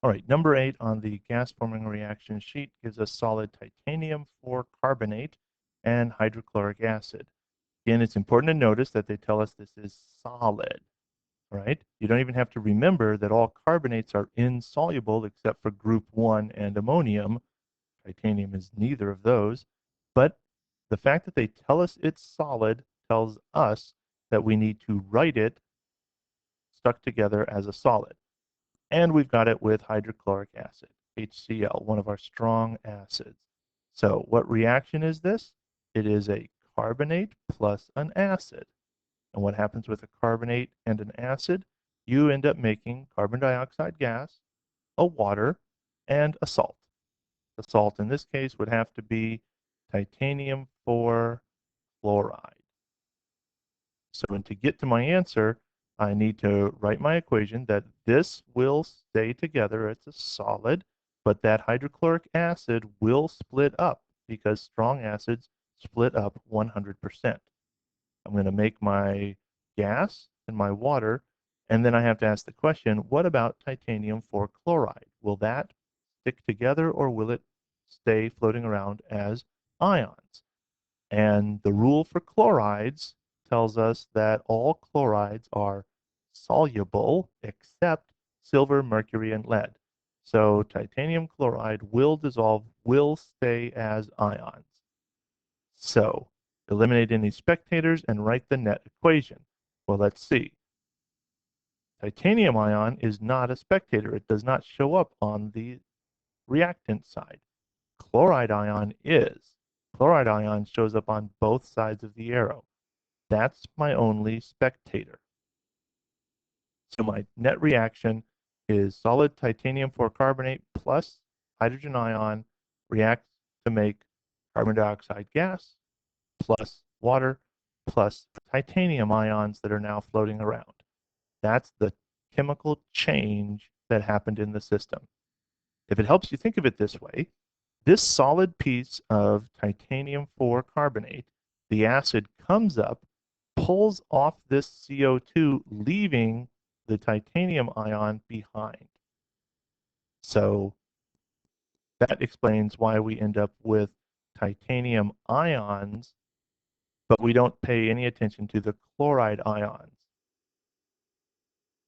All right, number 8 on the gas forming reaction sheet gives us solid titanium 4 carbonate and hydrochloric acid. Again, it's important to notice that they tell us this is solid, right? You don't even have to remember that all carbonates are insoluble except for group 1 and ammonium. Titanium is neither of those. But the fact that they tell us it's solid tells us that we need to write it stuck together as a solid. And we've got it with hydrochloric acid, HCl, one of our strong acids. So what reaction is this? It is a carbonate plus an acid. And what happens with a carbonate and an acid? You end up making carbon dioxide gas, a water, and a salt. The salt in this case would have to be titanium 4 chloride. So to get to my answer, I need to write my equation that this will stay together. It's a solid, but that hydrochloric acid will split up because strong acids split up 100%. I'm going to make my gas and my water, and then I have to ask the question, what about titanium 4 chloride? Will that stick together or will it stay floating around as ions? And the rule for chlorides tells us that all chlorides are soluble except silver, mercury, and lead. So titanium chloride will dissolve, will stay as ions. So eliminate any spectators and write the net equation. Well, let's see. Titanium ion is not a spectator. It does not show up on the reactant side. Chloride ion is. Chloride ion shows up on both sides of the arrow. That's my only spectator. So my net reaction is solid titanium 4 carbonate plus hydrogen ion reacts to make carbon dioxide gas plus water plus titanium ions that are now floating around. That's the chemical change that happened in the system. If it helps you think of it this way, this solid piece of titanium 4 carbonate, the acid comes up, pulls off this CO2, leaving the titanium ion behind. So that explains why we end up with titanium ions, but we don't pay any attention to the chloride ions.